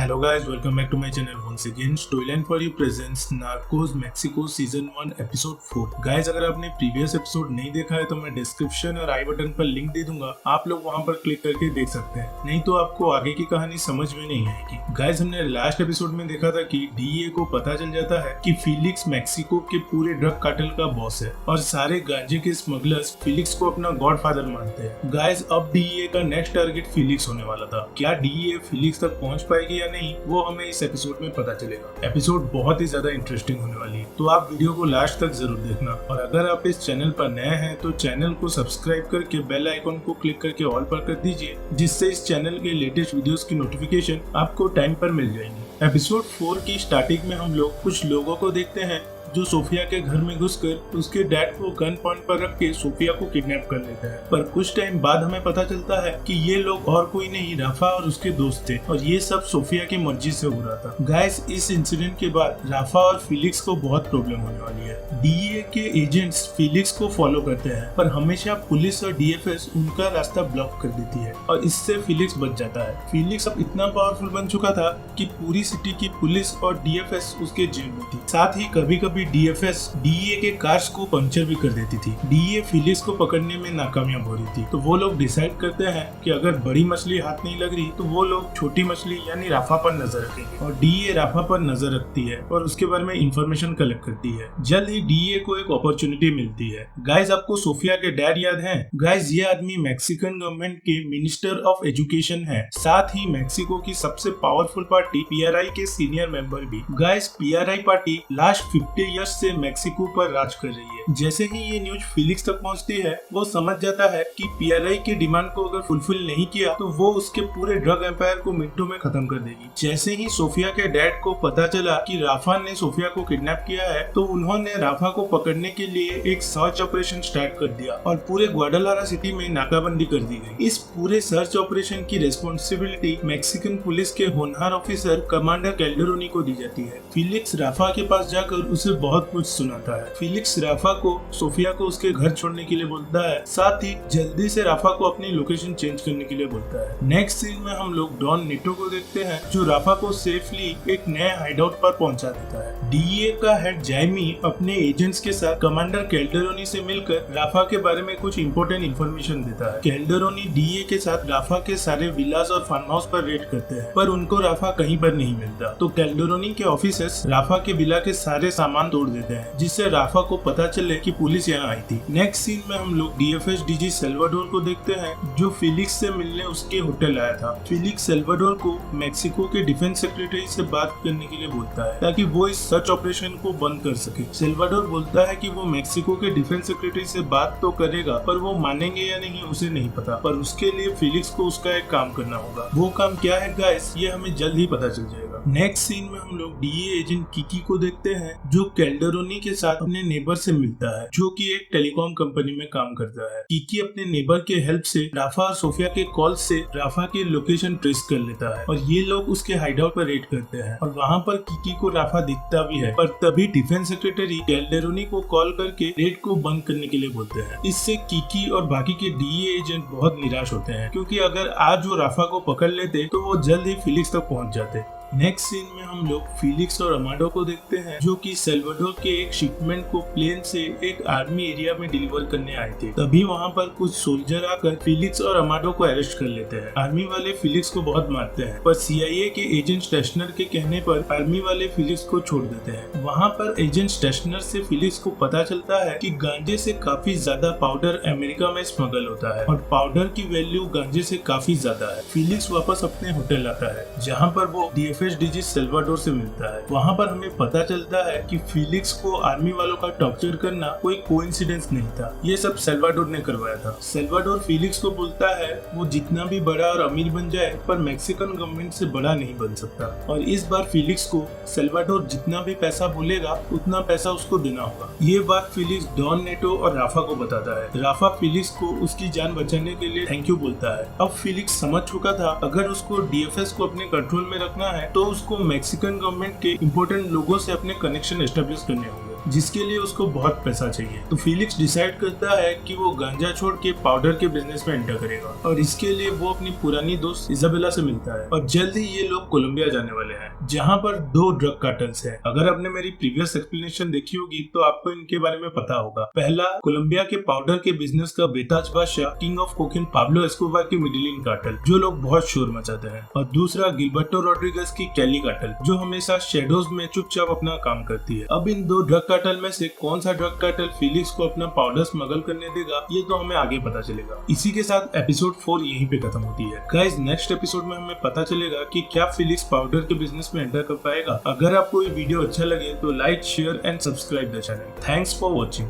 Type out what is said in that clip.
Hello guys, welcome back to my channel once again. Storyline for you presents Narcos Mexico Season 1 Episode 4. Guys, अगर आपने previous episode नहीं देखा है तो मैं डिस्क्रिप्शन और आई बटन पर लिंक दे दूंगा, आप लोग वहां पर क्लिक करके देख सकते हैं, नहीं तो आपको आगे की कहानी समझ में नहीं आएगी। गाइस, हमने लास्ट एपिसोड में देखा था कि डीए को पता चल जाता है कि फिलिक्स मैक्सिको के पूरे ड्रग कार्टेल का बॉस है और सारे गांजे के स्मगलर्स फिलिक्स को अपना गॉडफादर मानते हैं। गाइस, अब डीए का नेक्स्ट टारगेट फिलिक्स होने वाला था। क्या डीए फिलिक्स तक पहुंच पाएगी या नहीं, वो हमें इस एपिसोड में पता चलेगा। एपिसोड बहुत ही ज्यादा इंटरेस्टिंग होने वाली है, तो आप वीडियो को लास्ट तक जरूर देखना। और अगर आप इस चैनल पर नए हैं तो चैनल को सब्सक्राइब करके बेल आइकन को क्लिक करके ऑल पर कर दीजिए, जिससे इस चैनल के लेटेस्ट वीडियोस की नोटिफिकेशन आपको टाइम पर मिल जाएंगी। एपिसोड 4 की स्टार्टिंग में हम लोग कुछ लोगों को देखते हैं जो सोफिया के घर में घुसकर उसके डैड को गन पॉइंट पर रख के सोफिया को किडनैप कर लेते हैं। पर कुछ टाइम बाद हमें पता चलता है कि ये लोग और कोई नहीं, राफा और उसके दोस्त थे और ये सब सोफिया की मर्जी से हो रहा था। गाइस, इस इंसिडेंट के बाद राफा और फिलिक्स को बहुत प्रॉब्लम होने वाली है। डीए के एजेंट्स फिलिक्स को फॉलो करते हैं, पर हमेशा पुलिस और डीएफएस उनका रास्ता ब्लॉक कर देती है और इससे फिलिक्स बच जाता है। फिलिक्स अब इतना पावरफुल बन चुका था कि पूरी सिटी की पुलिस और डीएफएस उसके जेल में थी। साथ ही कभी कभी डीएफएस डीए के कार्स को पंक्चर भी कर देती थी। डीए फिलिक्स को पकड़ने में नाकामयाब हो रही थी, तो वो लोग डिसाइड करते हैं कि अगर बड़ी मछली हाथ नहीं लग रही तो वो लोग छोटी मछली यानी राफा पर नजर रखेंगे। और डीए राफा पर नजर रखती है और उसके बारे में इंफॉर्मेशन कलेक्ट करती है। जल्द ही डीए को एक अपॉर्चुनिटी मिलती है। गाइस, आपको सोफिया के डैड याद है? गाइस, ये आदमी मैक्सिकन गवर्नमेंट के मिनिस्टर ऑफ एजुकेशन है, साथ ही मैक्सिको की सबसे पावरफुल पार्टी पीआरआई के सीनियर मेंबर भी। Guys, PRI party last 50 years से मैक्सिको पर राज कर रही है। जैसे ही ये न्यूज फिलिक्स तक पहुंचती है, वो समझ जाता है कि पीआरआई के डिमांड को अगर फुलफिल नहीं किया तो वो उसके पूरे ड्रग एम्पायर को मिनटों में खत्म कर देगी। जैसे ही सोफिया के डैड को पता चला कि राफा ने सोफिया को किडनैप किया है, तो उन्होंने राफा को पकड़ने के लिए एक सर्च ऑपरेशन स्टार्ट कर दिया और पूरे ग्वाडालारा सिटी में नाकाबंदी कर दी गई। इस पूरे सर्च ऑपरेशन की रिस्पॉन्सिबिलिटी मैक्सिकन पुलिस के होनहार ऑफिसर कमांडर कैल्डेरोनी को दी जाती है। फिलिक्स राफा के पास जाकर उसे बहुत कुछ सुनाता है। फिलिक्स राफा को सोफिया को उसके घर छोड़ने के लिए बोलता है, साथ ही जल्दी से राफा को अपनी लोकेशन चेंज करने के लिए बोलता है। नेक्स्ट सीन में हम लोग डॉन नीटो को देखते हैं, जो राफा को सेफली एक नए हाइडआउट पर पहुंचा देता है। डीए का हेड जैमी अपने एजेंट्स के साथ कमांडर कैल्डेरोनी से मिलकर राफा के बारे में कुछ इंपॉर्टेंट इन्फॉर्मेशन देता है। कैल्डेरोनी डीए के साथ राफा के सारे विलास और फार्म हाउस पर रेड करते हैं, पर उनको राफा कहीं पर नहीं मिलता। तो कैल्डेरोनी के ऑफिसर्स राफा के विला के सारे सामान तोड़ देते हैं, जिससे राफा को पता चले कि पुलिस यहाँ आई थी। नेक्स्ट सीन में हम लोग डीएफएस डीजी सेल्वाडोर को देखते हैं, जो फिलिक्स से मिलने उसके होटल आया था। फिलिक्स सेल्वाडोर को मैक्सिको के डिफेंस सेक्रेटरी से बात करने के लिए बोलता है, ताकि वो इस सर्च ऑपरेशन को बंद कर सके। सेल्वाडोर बोलता है कि वो मैक्सिको के डिफेंस सेक्रेटरी से बात तो करेगा, पर वो मानेंगे या नहीं उसे नहीं पता। पर उसके लिए फिलिक्स को उसका एक काम करना होगा। वो काम क्या है गाइस, ये हमें जल्द ही पता चल जाएगा। नेक्स्ट सीन में हम लोग डीए एजेंट किकी को देखते हैं, जो कैल्डेरोनी के साथ अपने नेबर से मिलता है, जो कि एक टेलीकॉम कंपनी में काम करता है। किकी अपने नेबर के हेल्प से राफा और सोफिया के कॉल से राफा की लोकेशन ट्रेस कर लेता है और ये लोग उसके हाइडआउट पर रेड करते हैं और वहाँ पर किकी को राफा दिखता भी है। पर तभी डिफेंस सेक्रेटरी कैल्डेरोनी को कॉल करके रेड को बंद करने के लिए बोलते हैं। इससे किकी और बाकी के डीए एजेंट बहुत निराश होते हैं, क्योंकि अगर आज वो राफा को पकड़ लेते तो वो जल्द ही फिलिक्स तक पहुँच जाते। नेक्स्ट सीन में हम लोग फिलिक्स और अमाडो को देखते हैं, जो कि सेल्वाडोर के एक शिपमेंट को प्लेन से एक आर्मी एरिया में डिलीवर करने आए थे। तभी वहाँ पर कुछ सोल्जर आकर फिलिक्स और अमाडो को अरेस्ट कर लेते हैं। आर्मी वाले फिलिक्स को बहुत मारते हैं, पर सीआईए के एजेंट स्टेशनर के कहने पर आर्मी वाले फिलिक्स को छोड़ देते हैं। वहाँ पर एजेंट स्टेशनर से फिलिक्स को पता चलता है कि गांजे से काफी ज्यादा पाउडर अमेरिका में स्मगल होता है और पाउडर की वैल्यू गांजे से काफी ज्यादा है। फिलिक्स वापस अपने होटल आता है, जहाँ पर वो डीजी सेल्वाडोर से मिलता है। वहाँ पर हमें पता चलता है कि फिलिक्स को आर्मी वालों का टॉर्चर करना कोई कोइंसिडेंस नहीं था, ये सब सेल्वाडोर ने करवाया था। सेल्वाडोर फिलिक्स को बोलता है वो जितना भी बड़ा और अमीर बन जाए, पर मैक्सिकन गवर्नमेंट से बड़ा नहीं बन सकता। और इस बार फिलिक्स को सेल्वाडोर जितना भी पैसा बोलेगा उतना पैसा उसको देना होगा। ये बात फिलिक्स डॉन नेटो और राफा को बताता है। राफा फिलिक्स को उसकी जान बचाने के लिए थैंक यू बोलता है। अब फिलिक्स समझ चुका था अगर उसको डीएफएस को अपने कंट्रोल में रखना है तो उसको मैक्सिकन गवर्नमेंट के इम्पोर्टेंट लोगों से अपने कनेक्शन एस्टेब्लिश करने होंगे। जिसके लिए उसको बहुत पैसा चाहिए। तो फिलिक्स डिसाइड करता है कि वो गांजा छोड़ के पाउडर के बिजनेस में एंटर करेगा और इसके लिए वो अपनी पुरानी दोस्त इजाबेला से मिलता है और जल्द ही ये लोग कोलंबिया जाने वाले हैं, जहाँ पर 2 ड्रग कार्टल्स हैं। अगर आपने मेरी प्रीवियस एक्सप्लेनेशन देखी होगी तो आपको इनके बारे में पता होगा। पहला, कोलंबिया के पाउडर के बिजनेस का बेताज बादशाह king of cocaine Pablo Escobar की मिडिलिन कार्टल, जो लोग बहुत शोर मचाते हैं। और दूसरा, गिलबर्टो रॉड्रिगेज की कैली कार्टल, जो हमेशा शेडोज में चुपचाप अपना काम करती है। अब इन 2 ड्रग कार्टल में से कौन सा ड्रग कार्टल फिलिक्स को अपना पाउडर स्मगल करने देगा, ये तो हमें आगे पता चलेगा। इसी के साथ एपिसोड 4 यहीं पे खत्म होती है। गाइस, नेक्स्ट एपिसोड में हमें पता चलेगा कि क्या फिलिक्स पाउडर के बिजनेस में एंटर कर पाएगा। अगर आपको ये वीडियो अच्छा लगे तो like, share and subscribe the channel. Thanks for watching.